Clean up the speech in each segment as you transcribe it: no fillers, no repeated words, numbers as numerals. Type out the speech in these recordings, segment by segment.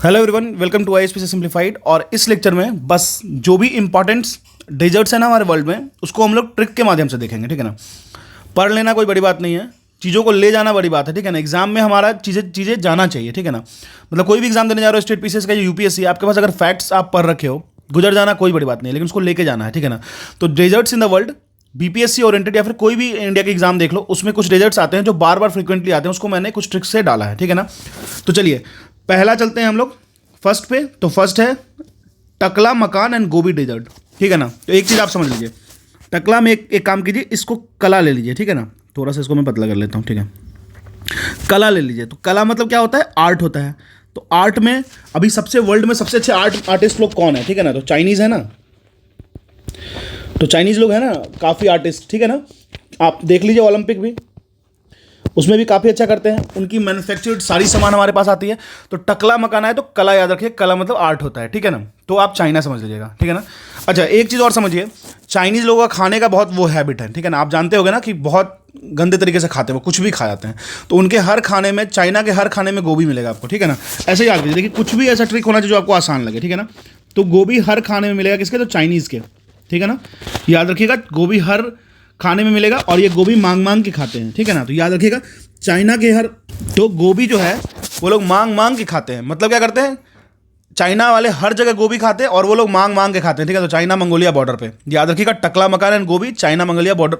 Hello everyone, welcome to ISPC simplified. और इस lecture में बस जो भी इंपॉर्टेंट्स डेजर्ट्स है ना हमारे वर्ल्ड में, उसको हम लोग ट्रिक के माध्यम से देखेंगे। ठीक है ना, पढ़ लेना कोई बड़ी बात नहीं है, चीज़ों को ले जाना बड़ी बात है। ठीक है ना, एग्जाम में हमारा चीज़ें जाना चाहिए। ठीक है ना, मतलब कोई भी एग्जाम देने जा रहे हो, स्टेट पीसीएस का, यूपीएससी, आपके पास अगर फैक्ट्स आप पढ़ रखे हो, गुजर जाना कोई बड़ी बात नहीं है, लेकिन उसको लेके जाना है। ठीक है ना, तो deserts in the world, BPSC oriented या फिर कोई भी इंडिया के एग्जाम देख लो, उसमें कुछ डेजर्ट्स आते हैं जो बार बार फ्रिक्वेंटली आते हैं, उसको मैंने कुछ ट्रिक्स से डाला है। ठीक है ना, तो चलिए पहला चलते हैं हम लोग फर्स्ट पे। तो फर्स्ट है टकला मकान एंड गोबी डेजर्ट। ठीक है ना, तो एक चीज़ आप समझ लीजिए, टकला में एक काम कीजिए, इसको कला ले लीजिए। ठीक है ना, थोड़ा सा इसको मैं पतला कर लेता हूँ। ठीक है, कला ले लीजिए। तो कला मतलब क्या होता है? आर्ट होता है। तो आर्ट में अभी सबसे वर्ल्ड में सबसे अच्छे आर्टिस्ट लोग कौन है? ठीक है ना, तो चाइनीज़ है ना, तो चाइनीज़ लोग हैं ना काफ़ी आर्टिस्ट। ठीक है ना, आप देख लीजिए ओलंपिक भी, उसमें भी काफ़ी अच्छा करते हैं, उनकी मैन्युफैक्चर्ड सारी सामान हमारे पास आती है। तो टकला मकाना है तो कला याद रखिए, कला मतलब आर्ट होता है। ठीक है ना, तो आप चाइना समझ लीजिएगा। ठीक है ना, अच्छा एक चीज़ और समझिए, चाइनीज़ लोगों का खाने का बहुत वो हैबिट है। ठीक है ना, आप जानते होंगे ना कि बहुत गंदे तरीके से खाते हैं, वो कुछ भी खा जाते हैं। तो उनके हर खाने में, चाइना के हर खाने में गोभी मिलेगा आपको। ठीक है ना, ऐसे ही याद कीजिए, देखिए कुछ भी ऐसा ट्रिक होना चाहिए जो आपको आसान लगे। ठीक है ना, तो गोभी हर खाने में मिलेगा, किसके? तो चाइनीज़ के। ठीक है ना, याद रखिएगा, गोभी हर खाने में मिलेगा, और ये गोभी मांग मांग के खाते हैं। ठीक है ना, तो याद रखिएगा, चाइना के हर, तो गोभी जो है वो लोग मांग मांग के खाते हैं। मतलब क्या करते हैं, चाइना वाले हर जगह गोभी खाते हैं और वो लोग मांग मांग के खाते हैं। ठीक है, तो चाइना मंगोलिया बॉर्डर पे याद रखिएगा, टकला मकान एंड गोभी चाइना मंगोलिया बॉर्डर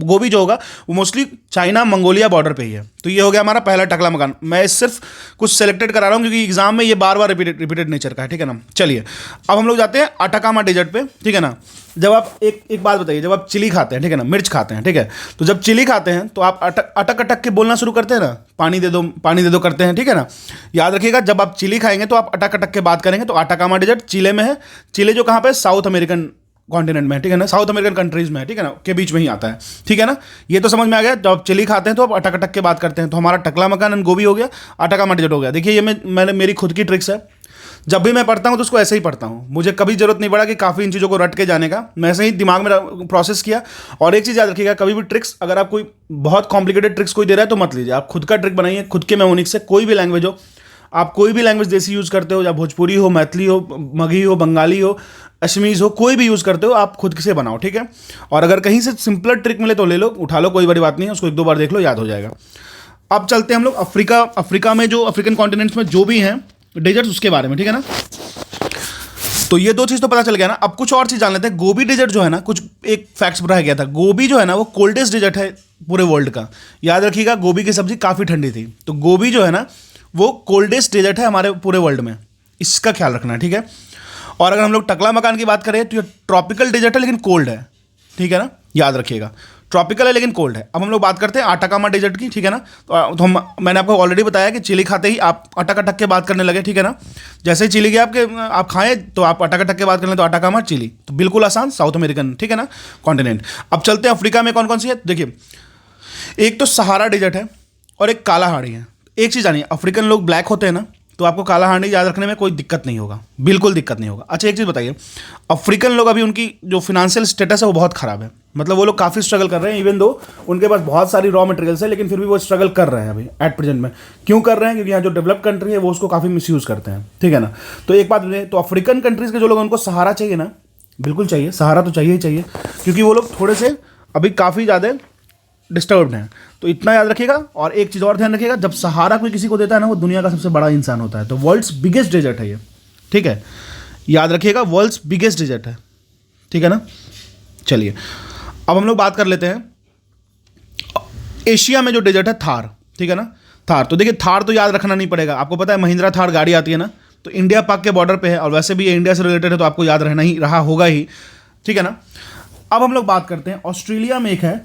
गोभी जो होगा वो मोस्टली चाइना मंगोलिया बॉर्डर पे ही है। तो ये हो गया हमारा पहला टकला मकान। मैं सिर्फ कुछ सेलेक्टेड करा रहा हूँ क्योंकि एग्जाम में ये बार बार रिपीटेड नेचर का है। ठीक है ना, चलिए अब हम लोग जाते हैं अटाकामा डेजर्ट पे। ठीक है ना, जब आप एक बात बताइए, जब आप चिली खाते हैं, ठीक है ना, मिर्च खाते हैं, ठीक है, तो जब चिली खाते हैं तो आप अटक अटक के बोलना शुरू करते हैं ना, पानी दे दो करते हैं। ठीक है ना, याद रखिएगा, जब आप चिली खाएंगे तो आप अटक अटक के बात करेंगे। तो अटाकामा डेजर्ट चिले में है। चिले जो कहाँ पे? साउथ अमेरिकन कॉन्टिनेंट में है। ठीक है ना, साउथ अमेरिकन कंट्रीज में है। ठीक है ना, के बीच में ही आता है। ठीक है ना, ये तो समझ में आ गया। जब आप चिली खाते हैं तो आप अटक अटक के बात करते हैं। तो हमारा टकला मकान एंड गोभी हो गया, अटाकामा डेजर्ट हो गया। देखिए ये मैंने मेरी खुद की ट्रिक्स है, जब भी मैं पढ़ता हूँ तो उसको ऐसे ही पढ़ता हूँ, मुझे कभी जरूरत नहीं पड़ा कि काफ़ी इन चीज़ों को रट के जाने का, मैं ऐसे ही दिमाग में प्रोसेस किया। और एक चीज़ याद रखिएगा, कभी भी ट्रिक्स, अगर आप कोई बहुत कॉम्प्लिकेटेड ट्रिक्स कोई दे रहा है तो मत लीजिए, आप खुद का ट्रिक बनाइए, खुद के मेमोनिक्स से। कोई भी लैंग्वेज हो, आप कोई भी लैंग्वेज देसी यूज़ करते हो, या भोजपुरी हो, मैथिली हो, मगही हो, बंगाली हो, असमीज़ हो, कोई भी यूज़ करते हो, आप खुद से बनाओ। ठीक है, और अगर कहीं से सिंपलर ट्रिक मिले तो ले लो, उठा लो, कोई बड़ी बात नहीं है, उसको एक दो बार देख लो, याद हो जाएगा। अब चलते हैं हम लोग अफ्रीका में, जो अफ्रीकन कॉन्टिनेंट्स में जो भी हैं डेजर्ट्स, उसके बारे में। ठीक है ना, तो ये दो चीज़ तो पता चल गया ना। अब कुछ और चीज़ जान लेते हैं। गोभी डेजर्ट जो है ना, कुछ एक फैक्ट्स बताया गया था, गोभी जो है ना वो कोल्डेस्ट डेजर्ट है पूरे वर्ल्ड का। याद रखिएगा, गोभी की सब्जी काफ़ी ठंडी थी, तो गोभी जो है ना वो कोल्डेस्ट डेजर्ट है हमारे पूरे वर्ल्ड में, इसका ख्याल रखना है। ठीक है, और अगर हम लोग टकला मकान की बात करें तो ये ट्रॉपिकल डेजर्ट है लेकिन कोल्ड है। ठीक है ना, याद रखिएगा, ट्रॉपिकल है लेकिन कोल्ड है। अब हम लोग बात करते हैं अटाकामा डेजर्ट की। ठीक है ना, तो मैंने आपको ऑलरेडी बताया कि चिली खाते ही आप अटक अटक के बात करने लगे। ठीक है ना, जैसे ही चिली के आप खाएं तो आप अटक अटक के बात कर लें, तो अटाकामा चिली, तो बिल्कुल आसान, साउथ अमेरिकन। ठीक है ना, कॉन्टिनेंट। अब चलते हैं अफ्रीका में कौन कौन सी है। देखिए, एक तो सहारा डेजर्ट है और एक कालाहाड़ी है। एक चीज़ जानिए, अफ्रीकन लोग ब्लैक होते हैं ना, तो आपको कालाहांडी याद रखने में कोई दिक्कत नहीं होगा, बिल्कुल दिक्कत नहीं होगा। अच्छा एक चीज़ बताइए, अफ्रीकन लोग अभी उनकी जो फिनेंशियल स्टेटस है वो बहुत ख़राब है, मतलब वो लोग काफ़ी स्ट्रगल कर रहे हैं, इवन दो उनके पास बहुत सारी रॉ मटेरियल्स है, लेकिन फिर भी वो स्ट्रगल कर रहे हैं अभी एट प्रेजेंट में। क्यों कर रहे हैं? क्योंकि यहाँ जो डेवलप कंट्री है वो उसको काफ़ी मिसयूज़ करते हैं। ठीक है ना, तो एक बात तो अफ्रीकन कंट्रीज़ के जो लोग, उनको सहारा चाहिए ना, बिल्कुल चाहिए, सहारा तो चाहिए ही चाहिए, क्योंकि वो लोग थोड़े से अभी काफ़ी ज़्यादा डिस्टर्ब्ड हैं। तो इतना याद रखिएगा। और एक चीज़ और ध्यान रखिएगा, जब सहारा कोई किसी को देता है ना, वो दुनिया का सबसे बड़ा इंसान होता है। तो वर्ल्ड्स बिगेस्ट डेजर्ट है ये। ठीक है, याद रखिएगा, वर्ल्ड्स बिगेस्ट डेजर्ट है। ठीक है ना, चलिए अब हम लोग बात कर लेते हैं एशिया में जो डेजर्ट है, थार। ठीक है ना, थार, तो देखिए थार तो याद रखना नहीं पड़ेगा, आपको पता है महिंद्रा थार गाड़ी आती है ना, तो इंडिया पाक के बॉर्डर पे है, और वैसे भी ये इंडिया से रिलेटेड है तो आपको याद रहना ही रहा होगा ही। ठीक है ना, अब हम लोग बात करते हैं ऑस्ट्रेलिया में एक है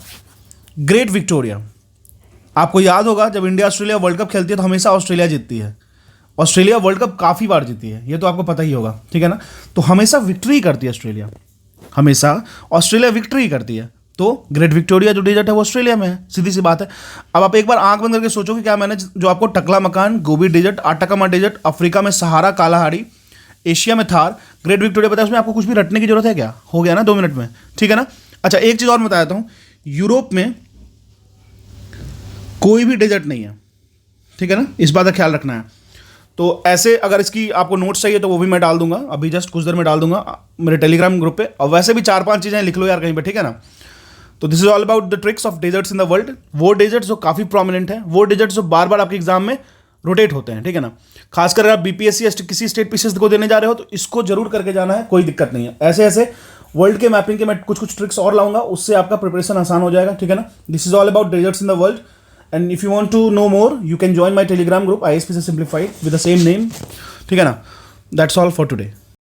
ग्रेट विक्टोरिया। आपको याद होगा, जब इंडिया ऑस्ट्रेलिया वर्ल्ड कप खेलती है तो हमेशा ऑस्ट्रेलिया जीतती है। ऑस्ट्रेलिया वर्ल्ड कप काफ़ी बार जीती है, ये तो आपको पता ही होगा। ठीक है ना, तो हमेशा विक्ट्री करती है ऑस्ट्रेलिया, हमेशा ऑस्ट्रेलिया विक्ट्री करती है। तो ग्रेट विक्टोरिया जो डेजर्ट है वो ऑस्ट्रेलिया में है, सीधी सी बात है। अब आप एक बार आंख बंद करके सोचो कि क्या मैंने जो आपको Taklamakan, Gobi desert, Atacama desert, Africa में सहारा कालाहाड़ी, एशिया में थार, ग्रेट विक्टोरिया बताया, उसमें आपको कुछ भी रटने की जरूरत है क्या? हो गया ना 2 मिनट में। ठीक है ना, अच्छा एक चीज़ और बता देता हूँ, यूरोप में कोई भी डेजर्ट नहीं है। ठीक है ना, इस बात का ख्याल रखना है। तो ऐसे अगर इसकी आपको नोट्स चाहिए तो वो भी मैं डाल दूंगा, अभी जस्ट कुछ देर में डाल दूंगा मेरे टेलीग्राम ग्रुप पे। और वैसे भी 4-5 चीज़ें लिख लो यार कहीं पे, ठीक है ना। तो this is all about the tricks of desserts in the world. वो डेजर्ट्स जो काफ़ी प्रोमिनेंट हैं, वो डेजर्ट्स जो बार बार आपके एग्जाम में रोटेट होते हैं, ठीक है ना। खासकर अगर आप बीपीएससी या किसी स्टेट पीसीएस को देने जा रहे हो तो इसको जरूर करके जाना है, कोई दिक्कत नहीं है। ऐसे ऐसे वर्ल्ड के मैपिंग के मैं कुछ कुछ ट्रिक्स और लाऊंगा, उससे आपका प्रिपरेशन आसान हो जाएगा, ठीक है ना। This is all about deserts in the world, and if you want to know more you can join my Telegram group ISPC Simplified with the same name, ठीक है ना। That's all for today.